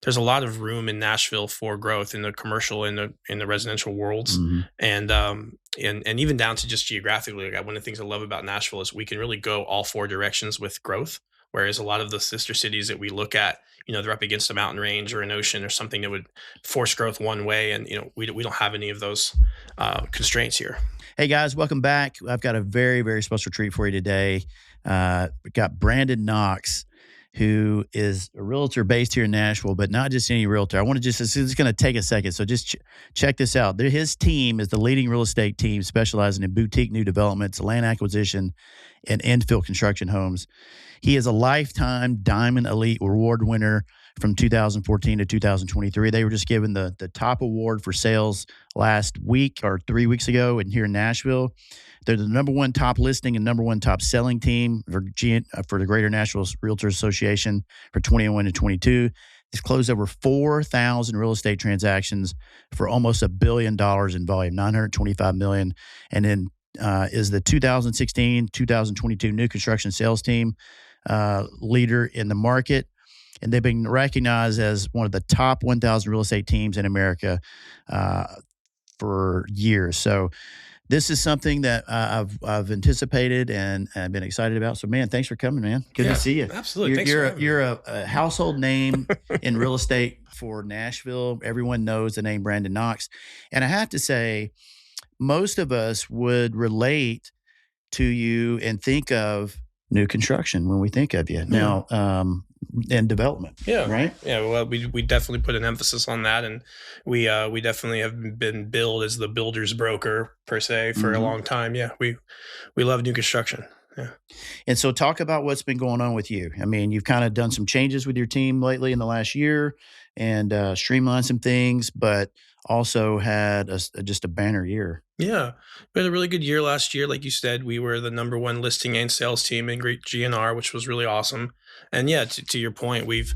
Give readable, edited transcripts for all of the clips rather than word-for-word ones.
there's a lot of room in Nashville for growth in the commercial and in the residential worlds, Mhm. and even down to just geographically. Like one of the things I love about Nashville is we can really go all four directions with growth. Whereas a lot of the sister cities that we look at, they're up against a mountain range or an ocean or something that would force growth one way, and we don't have any of those constraints here. Hey guys, welcome back. I've got a very, very special treat for you today. We've got Brandon Knox, who is a realtor based here in Nashville, but not just any realtor. I want to just, it's going to take a second. So just check this out. His team is the leading real estate team specializing in boutique new developments, land acquisition, and infill construction homes. He is a lifetime Diamond Elite Award winner from 2014 to 2023. They were just given the top award for sales last week or 3 weeks ago and here in Nashville. They're the number one top listing and number one top selling team for the Greater Nashville Realtors Association for 21 and 22. It's closed over 4,000 real estate transactions for almost $1 billion in volume, $925 million. And then is the 2016, 2022 new construction sales team leader in the market. And they've been recognized as one of the top 1,000 real estate teams in America for years. So this is something that I've anticipated and been excited about. So, man, thanks for coming, man. Good to see you. Absolutely. You're a household name in real estate for Nashville. Everyone knows the name Brandon Knox. And I have to say, most of us would relate to you and think of new construction when we think of you. Now, and development. Yeah. Right. Yeah. Well, we definitely put an emphasis on that, and we definitely have been billed as the builder's broker per se for a long time. Yeah. We love new construction. Yeah. And so talk about what's been going on with you. I mean, you've kind of done some changes with your team lately in the last year and streamlined some things, but also had just a banner year. Yeah, we had a really good year last year. Like you said, we were the number one listing and sales team in Great GNR, which was really awesome. And yeah, to your point, we've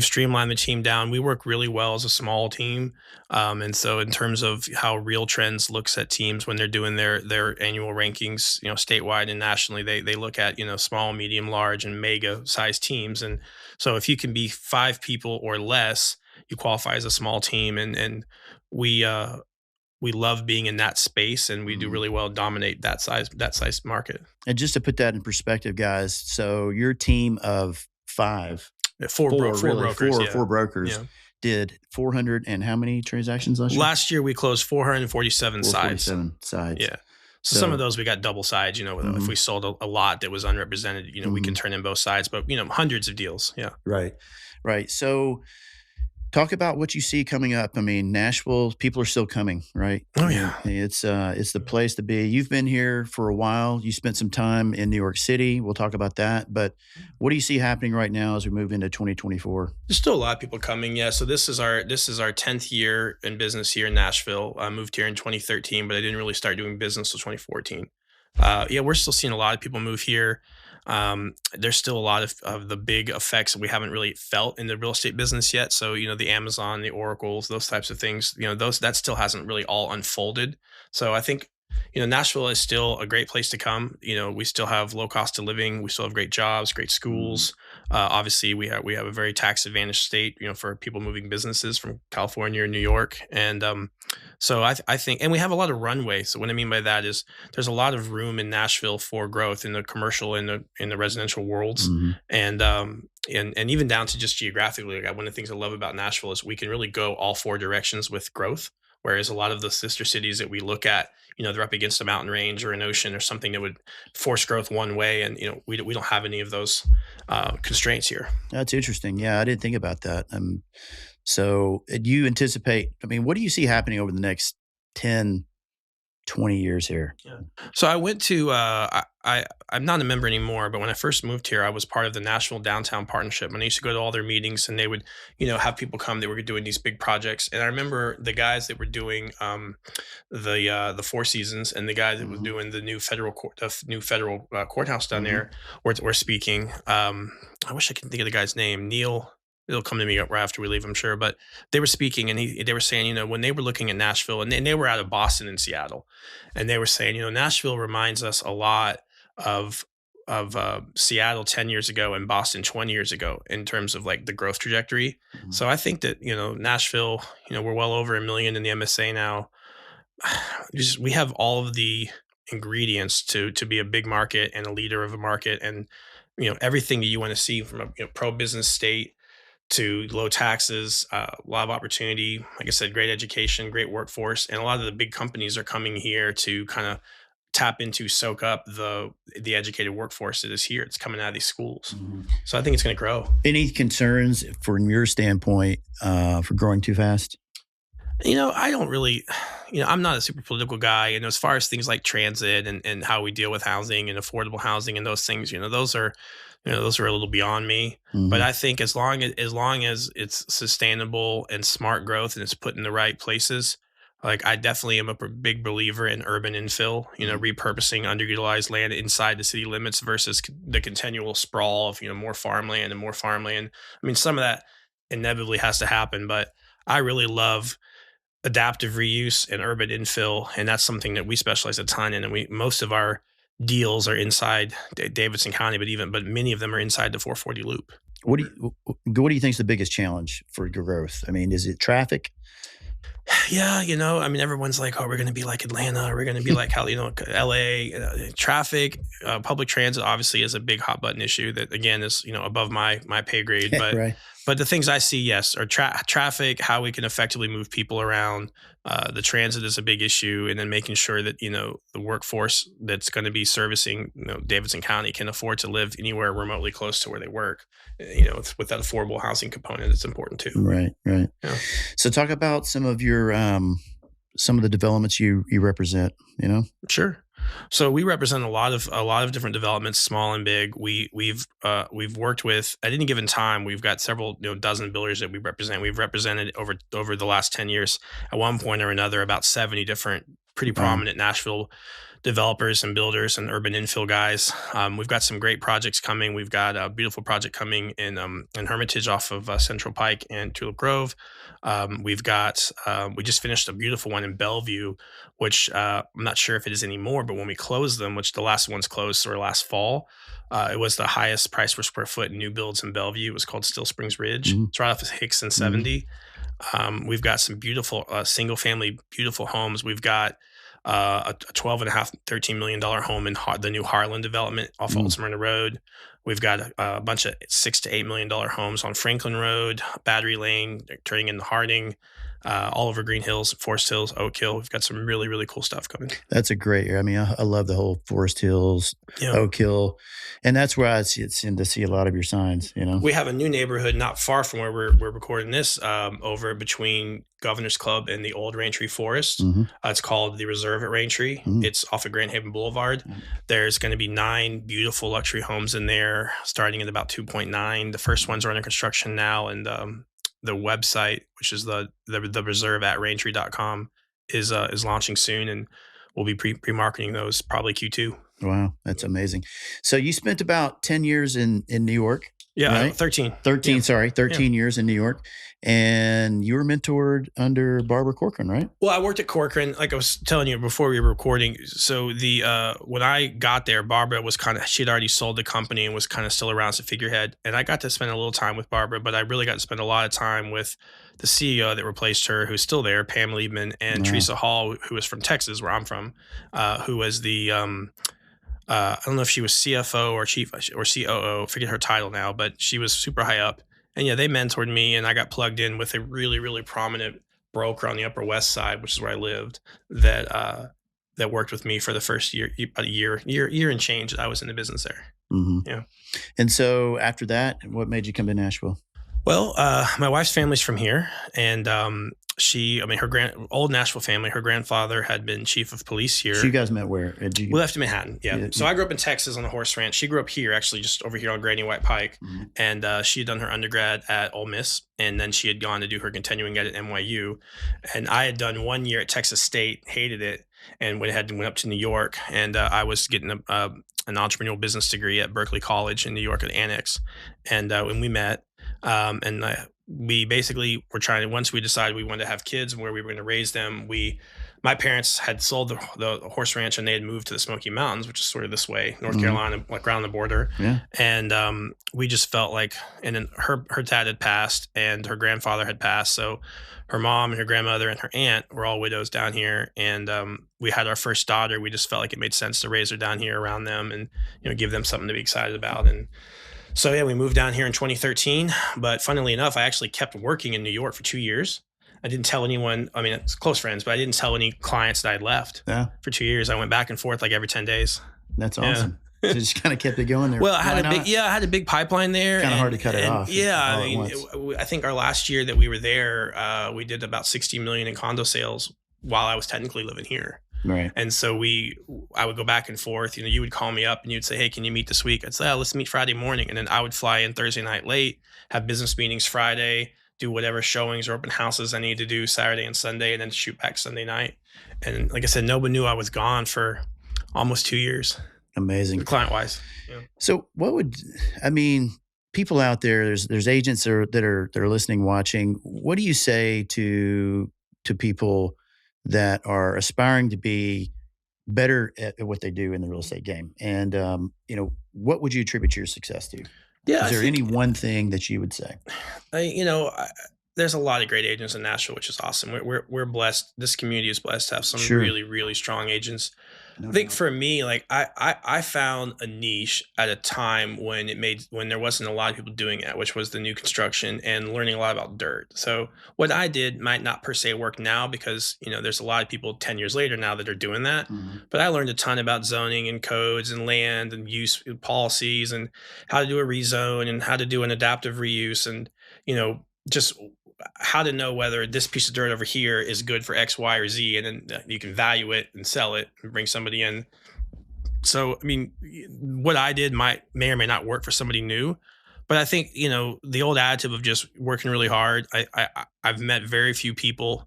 streamlined the team down. We work really well as a small team, and so in terms of how Real Trends looks at teams when they're doing their annual rankings, statewide and nationally, they look at small, medium, large, and mega size teams. And so if you can be 5 people or less, you qualify as a small team, and we love being in that space, and we do really well dominate that size market. And just to put that in perspective, guys, so your team of 5, Four brokers, four brokers did 400 and how many transactions last year? Last year we closed 447 sides. 447 sides. Yeah. So some of those we got double sides. If we sold a lot that was unrepresented, we can turn in both sides. But hundreds of deals. Yeah. Right. So talk about what you see coming up. I mean, Nashville, people are still coming, right? Oh yeah, it's the place to be. You've been here for a while. You spent some time in New York City. We'll talk about that. But what do you see happening right now as we move into 2024? There's still a lot of people coming. Yeah. So this is our 10th year in business here in Nashville. I moved here in 2013, but I didn't really start doing business until 2014. Yeah, we're still seeing a lot of people move here. There's still a lot of the big effects that we haven't really felt in the real estate business yet. So, the Amazon, the Oracles, those types of things, that still hasn't really all unfolded. So I think, Nashville is still a great place to come. We still have low cost of living. We still have great jobs, great schools. Obviously we have a very tax advantaged state, for people moving businesses from California or New York. And, so I think, and we have a lot of runway. So what I mean by that is there's a lot of room in Nashville for growth in the commercial and in the residential worlds. And even down to just geographically. Like one of the things I love about Nashville is we can really go all four directions with growth. Whereas a lot of the sister cities that we look at, they're up against a mountain range or an ocean or something that would force growth one way. And, we don't have any of those constraints here. That's interesting. Yeah, I didn't think about that. So do you anticipate, what do you see happening over the next 10, 20 years here? Yeah. So I went to, I'm not a member anymore, but when I first moved here, I was part of the Nashville Downtown Partnership. And I used to go to all their meetings, and they would, have people come that were doing these big projects. And I remember the guys that were doing the Four Seasons, and the guys that were doing the new federal courthouse down there were speaking. I wish I could think of the guy's name, Neil. It'll come to me right after we leave, I'm sure. But they were speaking, and they were saying, when they were looking at Nashville, and they were out of Boston and Seattle, and they were saying, Nashville reminds us a lot of Seattle 10 years ago and Boston 20 years ago in terms of like the growth trajectory. Mhm. So I think that, Nashville, we're well over a million in the MSA now. Just we have all of the ingredients to be a big market and a leader of a market, and everything that you want to see from a pro business state to low taxes, a lot of opportunity. Like I said, great education, great workforce, and a lot of the big companies are coming here to kind of tap into, soak up the educated workforce that is here. It's coming out of these schools, Mhm. so I think it's going to grow. Any concerns from your standpoint for growing too fast? I don't really, I'm not a super political guy. And as far as things like transit and how we deal with housing and affordable housing and those things, those are a little beyond me. But Mhm. I think as long as it's sustainable and smart growth and it's put in the right places, like I definitely am a big believer in urban infill, Mhm. repurposing underutilized land inside the city limits versus the continual sprawl of, more farmland and more farmland. I mean, some of that inevitably has to happen, but I really love adaptive reuse and urban infill, and that's something that we specialize a ton in. And we most of our deals are inside Davidson County, but many of them are inside the 440 loop. What do you think is the biggest challenge for growth? I mean, is it traffic? Yeah, I mean, everyone's like, "Oh, we're going to be like Atlanta. We're going to be like how LA." Traffic, public transit obviously is a big hot button issue that again is above my pay grade. But Right. but the things I see, yes, are traffic, how we can effectively move people around. The transit is a big issue, and then making sure that the workforce that's going to be servicing Davidson County can afford to live anywhere remotely close to where they work. It's with that affordable housing component, it's important too. Right, right. Yeah. So talk about some of the developments you represent, you know? Sure. So we represent a lot of different developments, small and big. We've worked with at any given time. We've got several dozen builders that we represent. We've represented over the last 10 years. At one point or another, about 70 different pretty Wow. prominent Nashville developers and builders and urban infill guys. We've got some great projects coming. We've got a beautiful project coming in Hermitage off of Central Pike and Tulip Grove. We just finished a beautiful one in Bellevue, which I'm not sure if it is anymore, but when we closed them, which the last ones closed sort of last fall, it was the highest price per square foot in new builds in Bellevue. It was called Still Springs Ridge. Mhm, It's right off of Hicks and mhm, 70. We've got some beautiful single family, beautiful homes. We've got a 12 and a half, $13 million home in the new Harlan development off Old mm. Smyrna Road. We've got a bunch of $6 to $8 million homes on Franklin Road, Battery Lane, turning into Harding, all over Green Hills, Forest Hills, Oak Hill. We've got some really, really cool stuff coming. That's a great area. I mean, I love the whole Forest Hills, Yeah. Oak Hill, and that's where I see it's in to see a lot of your signs, you know? We have a new neighborhood not far from where we're recording this, over between Governor's Club and the old Raintree Forest. Mhm, It's called the Reserve at Raintree. mhm, It's off of Grand Haven Boulevard. mm. There's going to be 9 beautiful luxury homes in there, starting at about 2.9. The first ones are under construction now, and the website, which is the Reserve at Raintree.com, is launching soon, and we'll be pre marketing those probably Q2. Wow, that's amazing. So you spent about 10 years in New York, Yeah, right? 13. 13, Yeah, sorry, yeah. 13 years in New York, and you were mentored under Barbara Corcoran, right? Well, I worked at Corcoran, like I was telling you before we were recording. So when I got there, Barbara was she'd already sold the company and was kind of still around as a figurehead. And I got to spend a little time with Barbara, but I really got to spend a lot of time with the CEO that replaced her, who's still there, Pam Liebman, and Wow. Teresa Hall, who was from Texas, where I'm from, who was I don't know if she was CFO or chief or COO, forget her title now, but she was super high up. And yeah, they mentored me, and I got plugged in with a really, really prominent broker on the Upper West Side, which is where I lived, that worked with me for the first year, about a year and change that I was in the business there. Mhm. Yeah. And so after that, what made you come to Nashville? Well, my wife's family's from here, and I mean, her old Nashville family. Her grandfather had been chief of police So you here. guys met where? Did We you left in Manhattan, yeah. yeah, So I grew up in Texas on a horse ranch. She grew up here, actually, just over here on Granny White Pike. mhm, And she had done her undergrad at Ole Miss, and then she had gone to do her continuing ed at NYU. And I had done 1 year at Texas State, hated it, and went up to New York. And I was getting an entrepreneurial business degree at Berkeley College in New York at Annex. And when we met, and we basically were trying to, once we decided we wanted to have kids and where we were going to raise them, my parents had sold the horse ranch and they had moved to the Smoky Mountains, which is sort of this way, North Mhm. Carolina, like around the border. Yeah. And we just felt like, and then her dad had passed and her grandfather had passed. So her mom and her grandmother and her aunt were all widows down here. And we had our first daughter. We just felt like it made sense to raise her down here around them and, give them something to be excited about. And so, yeah, we moved down here in 2013. But funnily enough, I actually kept working in New York for 2 years. I didn't tell anyone. I mean, it's close friends, but I didn't tell any clients that I'd left. Yeah. For 2 years. I went back and forth like every 10 days. That's awesome. So just kind of kept it going there. Well, I had a big pipeline there. Kind of hard to cut it off. Yeah, I mean, I think our last year that we were there, we did about 60 million in condo sales while I was technically living here. Right. And so I would go back and forth. You would call me up and you'd say, "Hey, can you meet this week?" I'd say, "Oh, let's meet Friday morning." And then I would fly in Thursday night late, have business meetings Friday, do whatever showings or open houses I need to do Saturday and Sunday, and then shoot back Sunday night. And like I said, nobody knew I was gone for almost 2 years. Amazing. Client wise. Yeah. So people out there, there's agents that are listening, watching. What do you say to people that are aspiring to be better at what they do in the real estate game? And, what would you attribute your success to? Yeah. Is there any one thing that you would say? There's a lot of great agents in Nashville, which is awesome. We're blessed. This community is blessed to have some Sure. really, really strong agents. No I think doubt. for me, like I found a niche at a time when there wasn't a lot of people doing it, which was the new construction and learning a lot about dirt. So what I did might not per se work now because, there's a lot of people 10 years later now that are doing that. Mhm. But I learned a ton about zoning and codes and land and use policies and how to do a rezone and how to do an adaptive reuse and, just how to know whether this piece of dirt over here is good for X, Y, or Z, and then you can value it and sell it and bring somebody in. So, I mean, what I did may or may not work for somebody new, but I think the old additive of just working really hard. I've met very few people.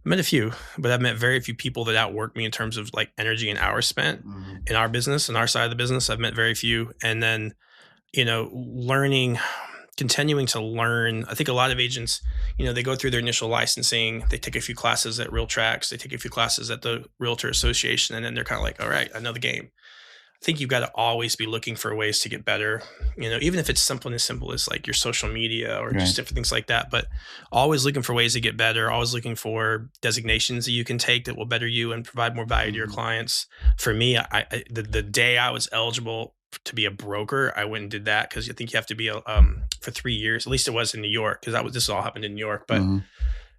I met a few, but I've met very few people that outwork me in terms of like energy and hours spent in our business and our side of the business. I've met very few, and then continuing to learn. I think a lot of agents, they go through their initial licensing, they take a few classes at Real Tracks, they take a few classes at the Realtor Association, and then they're kind of like, all right, I know the game. I think you've got to always be looking for ways to get better, even if it's something as simple as like your social media or just different things like that, but always looking for ways to get better, always looking for designations that you can take that will better you and provide more value to your clients. For me, the day I was eligible to be a broker, I went and did that because I think you have to be for 3 years. At least it was in New York because this all happened in New York. But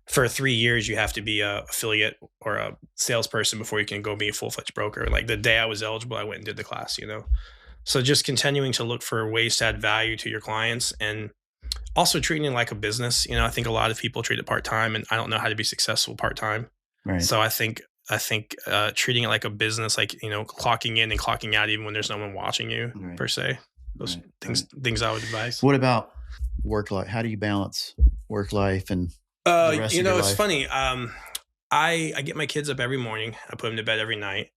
for 3 years, you have to be a affiliate or a salesperson before you can go be a full-fledged broker. Like the day I was eligible, I went and did the class. So just continuing to look for ways to add value to your clients and also treating it like a business. I think a lot of people treat it part-time, and I don't know how to be successful part-time. Right. So I think treating it like a business, like, clocking in and clocking out, even when there's no one watching you per se, those things I would advise. What about work life? How do you balance work life and the rest of your life? It's funny. I get my kids up every morning. I put them to bed every night.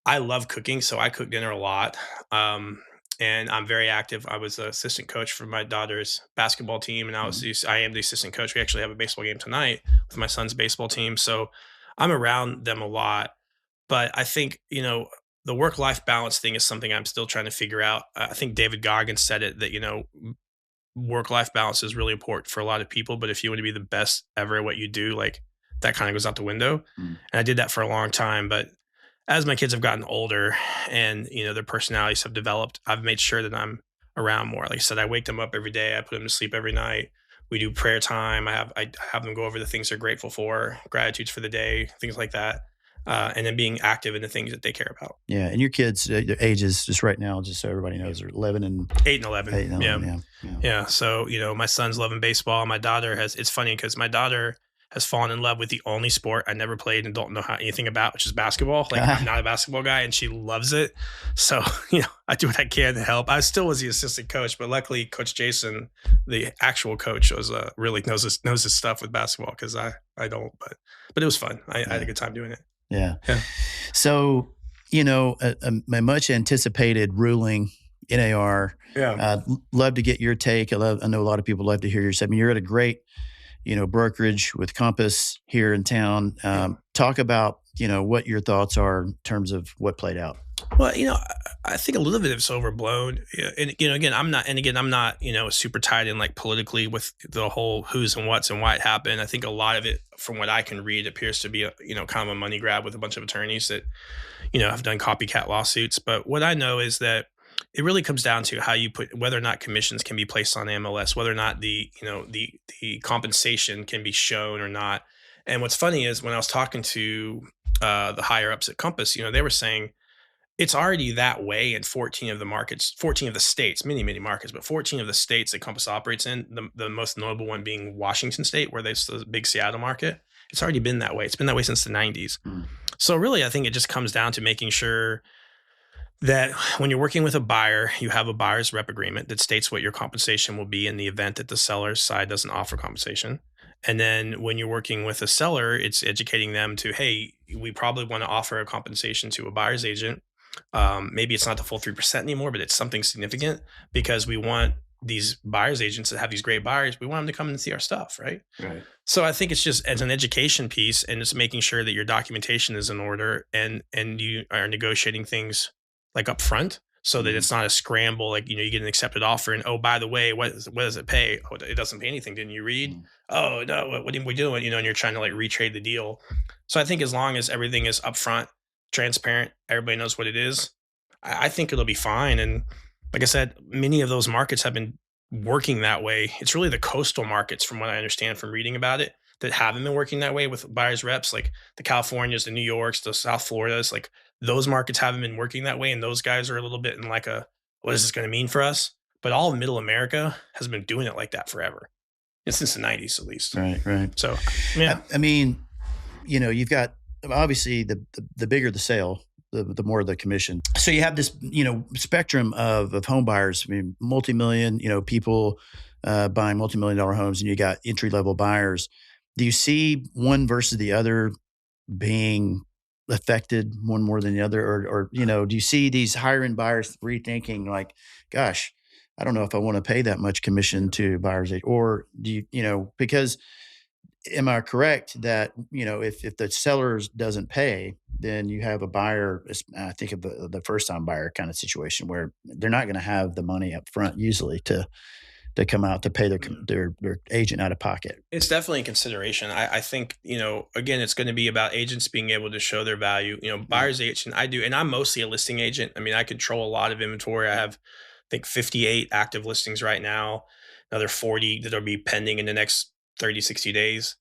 I love cooking, so I cook dinner a lot. And I'm very active. I was an assistant coach for my daughter's basketball team, and I am the assistant coach. We actually have a baseball game tonight with my son's baseball team. So I'm around them a lot, but I think, the work-life balance thing is something I'm still trying to figure out. I think David Goggins said it that, work-life balance is really important for a lot of people, but if you want to be the best ever at what you do, like that kind of goes out the window. And I did that for a long time, but as my kids have gotten older and, their personalities have developed, I've made sure that I'm around more. Like I said, I wake them up every day. I put them to sleep every night. We do prayer time. I have them go over the things they're grateful for, gratitudes for the day, things like that. And then being active in the things that they care about. Yeah. And your kids' their ages, just right now, just so everybody knows, are 11 and 8 and 11. 8 and 11 yeah. So, my son's loving baseball. My daughter it's funny because my daughter has fallen in love with the only sport I never played and don't know anything about, which is basketball. Like I'm not a basketball guy and she loves it. So, I do what I can to help. I still was the assistant coach, but luckily Coach Jason, the actual coach, was really knows his stuff with basketball because I don't, but it was fun. I had a good time doing it. Yeah. So, a much anticipated ruling, NAR. Yeah. I'd love to get your take. I know a lot of people love to hear yours. I mean, you're at a great, brokerage with Compass here in town. talk about, what your thoughts are in terms of what played out. Well, I think a little bit of it's overblown. Yeah, and again, I'm not, super tied in like politically with the whole who's and what's and why it happened. I think a lot of it, from what I can read, appears to be a, kind of a money grab with a bunch of attorneys that, have done copycat lawsuits. But what I know is that it really comes down to how you put whether or not commissions can be placed on MLS, whether or not the compensation can be shown or not. And what's funny is when I was talking to the higher ups at Compass, they were saying it's already that way in 14 of the markets, 14 of the states, many markets, but 14 of the states that Compass operates in, the most notable one being Washington State, where there's the big Seattle market. It's already been that way. It's been that way since the 90s. Mm. So really, I think it just comes down to making sure that when you're working with a buyer, you have a buyer's rep agreement that states what your compensation will be in the event that the seller's side doesn't offer compensation. And then when you're working with a seller, it's educating them to, hey, we probably want to offer a compensation to a buyer's agent. Maybe it's not the full 3% anymore, but it's something significant because we want these buyer's agents that have these great buyers. We want them to come and see our stuff, right? Right. So I think it's just as an education piece and just making sure that your documentation is in order and you are negotiating things like up front so that Mhm. it's not a scramble. Like, you get an accepted offer and, oh, by the way, what does it pay? Oh, it doesn't pay anything. Didn't you read? Mm. Oh, no, what are we doing? And you're trying to like retrade the deal. So I think as long as everything is upfront, transparent, everybody knows what it is, I think it'll be fine. And like I said, many of those markets have been working that way. It's really the coastal markets, from what I understand from reading about it, that haven't been working that way with buyers reps, like the Californias, the New Yorks, the South Floridas. Like those markets haven't been working that way, and those guys are a little bit in like a, what is this going to mean for us? But all of Middle America has been doing it like that forever, and since the '90s at least. Right. Right. So, yeah, I mean, you've got obviously the bigger the sale, the more the commission. So you have this, spectrum of home buyers. I mean, multi-million, people buying multi-million-dollar homes, and you got entry-level buyers. Do you see one versus the other being affected one more than the other, or do you see these higher end buyers rethinking like, gosh, I don't know if I want to pay that much commission to buyers, or do because am I correct that, if the sellers doesn't pay, then you have a buyer, I think of the first time buyer kind of situation where they're not going to have the money up front usually to come out to pay their agent out of pocket. it's definitely a consideration. I think, again, it's going to be about agents being able to show their value. Yeah. Buyer's agent, I do, and I'm mostly a listing agent. I mean, I control a lot of inventory. I have, I think, 58 active listings right now, another 40 that'll be pending in the next 30, 60 days.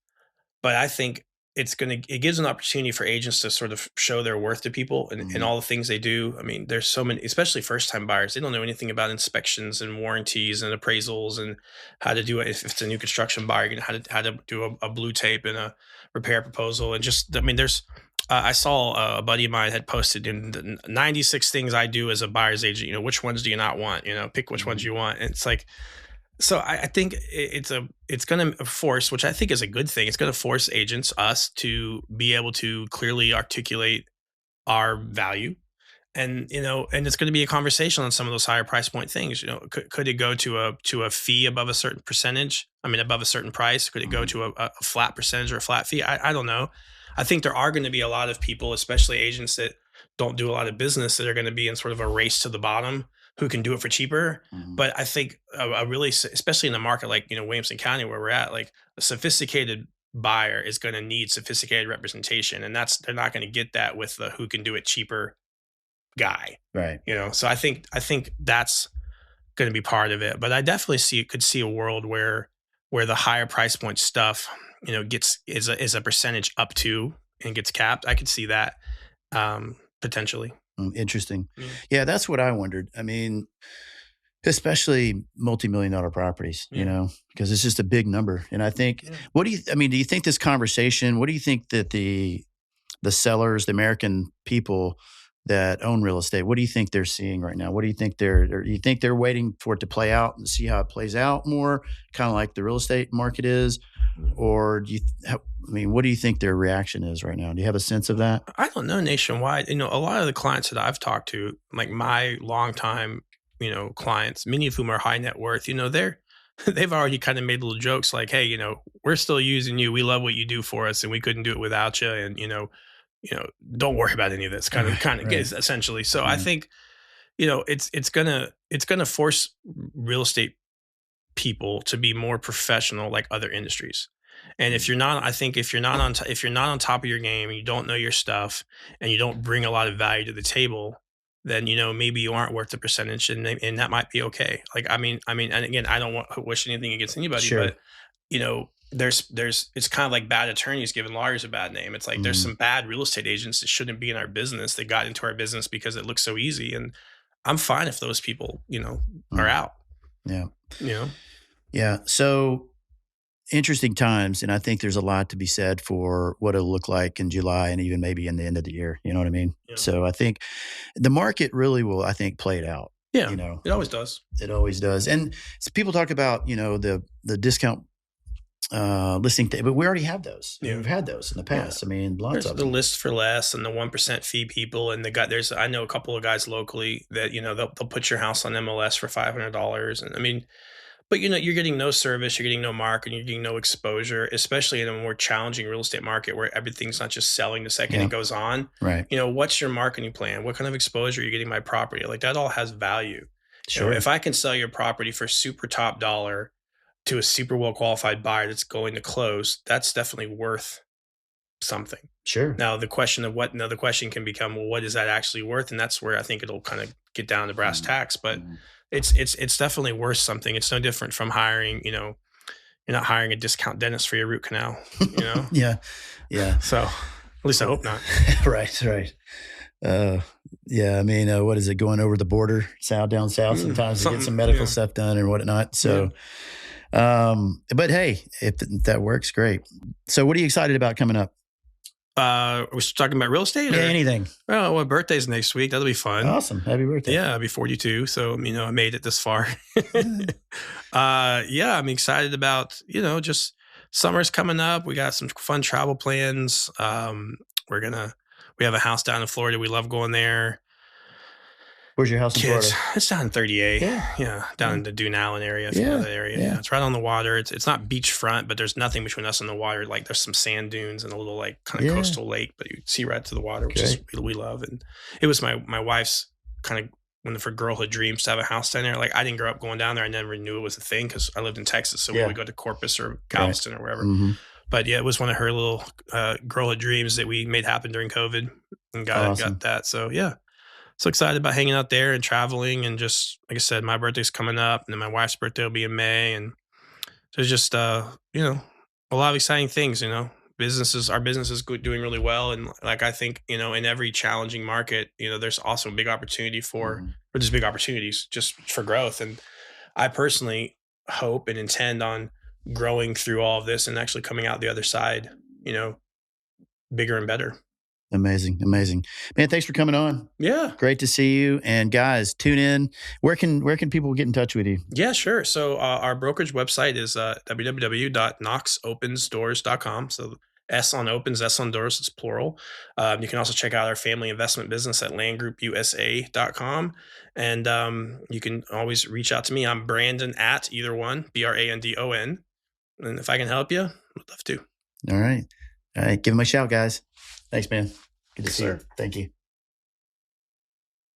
But I think it gives an opportunity for agents to sort of show their worth to people and Mhm. all the things they do. I mean, there's so many, especially first time buyers. They don't know anything about inspections and warranties and appraisals and how to do it. If it's a new construction buyer, how to do a blue tape and a repair proposal. And just, I mean, there's, I saw a buddy of mine had posted in the 96 things I do as a buyer's agent. Which ones do you not want? Pick which ones Mhm. you want. And it's like, so I think it's going to force, which I think is a good thing. It's going to force agents, us, to be able to clearly articulate our value, and it's going to be a conversation on some of those higher price point things. Could it go to a fee above a certain percentage? I mean, above a certain price? Could it go Mhm. to a flat percentage or a flat fee? I don't know. I think there are going to be a lot of people, especially agents that don't do a lot of business, that are going to be in sort of a race to the bottom who can do it for cheaper. Mhm. But I think a really, especially in a market like Williamson County where we're at, like a sophisticated buyer is going to need sophisticated representation, and they're not going to get that with the who can do it cheaper guy. Right. So I think that's going to be part of it. But I definitely could see a world where the higher price point stuff, gets is a percentage up to and gets capped. I could see that potentially. Interesting. Yeah. Yeah, that's what I wondered. I mean, especially multi-million-dollar properties, Yeah. because it's just a big number. And I think, Yeah. do you think this conversation, what do you think that the sellers, the American people that own real estate, what do you think they're seeing right now? What do you think you think they're waiting for it to play out and see how it plays out more, kind of like the real estate market is? Or what do you think their reaction is right now? Do you have a sense of that? I don't know nationwide. A lot of the clients that I've talked to, like my longtime, clients, many of whom are high net worth, they've already kind of made little jokes like, "Hey, we're still using you. We love what you do for us, and we couldn't do it without you. And don't worry about any of this." Kind of Right. gets essentially. So I Yeah. think it's gonna force real estate people to be more professional like other industries. And if Mm. you're not, I think if you're not on top of your game and you don't know your stuff and you don't bring a lot of value to the table, then maybe you aren't worth the percentage, and that might be okay. Like I mean, and again, I don't want to wish anything against anybody, Sure. but there's it's kind of like bad attorneys giving lawyers a bad name. It's like there's Mhm. some bad real estate agents that shouldn't be in our business that got into our business because it looks so easy, and I'm fine if those people are Mm. out. Yeah. You know, Yeah. So interesting times, and I think there's a lot to be said for what it'll look like in July and even maybe in the end of the year. You know what I mean? yeah, So I think the market really will, I think, play it out. yeah. You know, It always does. it always does. And people talk about the discount listing, but we already have those. I mean, Yeah. we've had those in the Yeah. past. I mean, lots There's of the them. list for less and the 1% fee people, and I know a couple of guys locally that they'll put your house on MLS for $500, and I mean, but you're getting no service, you're getting no marketing, you're getting no exposure, especially in a more challenging real estate market where everything's not just selling the second it Yeah. goes on. Right. What's your marketing plan? What kind of exposure are you getting my property? Like that all has value. Sure. If I can sell your property for super top dollar to a super well qualified buyer that's going to close, that's definitely worth something. Sure. Now the question can become, well, what is that actually worth? And that's where I think it'll kind of get down to brass Mhm. tacks. But Mhm. it's definitely worth something. It's no different from hiring, you're not hiring a discount dentist for your root canal, you know? Yeah. Yeah. So at least I hope not. Right. Right. Uh, yeah, I mean, what is it going over the border, south down south sometimes to get some Something, medical stuff done and whatnot. yeah. So, but hey, if that works, great. So, what are you excited about coming up? We're talking about real estate Yeah, or, anything. oh, well, birthday's next week. That'll be fun. Awesome. Happy birthday. Yeah, I'll be 42. So, I made it this far. Yeah. Yeah, I'm excited about, just summer's coming up. We got some fun travel plans. We have a house down in Florida. We love going there. Where's your house in Kids, Florida? it's down in 38. Yeah. Yeah, down Yeah. in the Dune Allen area, if you know Yeah. that area. Yeah. Yeah, it's right on the water. It's not beachfront, but there's nothing between us and the water. Like there's some sand dunes and a little like kind of Yeah. coastal lake, but you see right to the water, which is Great. we love. And it was my wife's kind of one of her girlhood dreams to have a house down there. Like I didn't grow up going down there. I never knew it was a thing because I lived in Texas, so we Yeah. would go to Corpus or Right. Galveston or wherever. Hmm. But yeah, it was one of her little girlhood dreams that we made happen during COVID and got Awesome. that. So yeah, so excited about hanging out there and traveling, and just like I said, my birthday's coming up and then my wife's birthday will be in May, and there's just a lot of exciting things. Our business is doing really well, and like I think in every challenging market, there's also a big opportunity Hmm. or just big opportunities just for growth. And I personally hope and intend on growing through all of this and actually coming out the other side, you know bigger and better. Amazing. Amazing. Man, thanks for coming on. Yeah. Great to see you. And guys, tune in. Where can people get in touch with you? Yeah, sure. So our brokerage website is www.knoxopensdoors.com. So S on opens, S on doors, it's plural. You can also check out our family investment business at landgroupusa.com. And you can always reach out to me. I'm Brandon at either one, Brandon. And if I can help you, I'd love to. All right. All right. Give him a shout, guys. Thanks, man. Good to Yes, see you. sir. Thank you.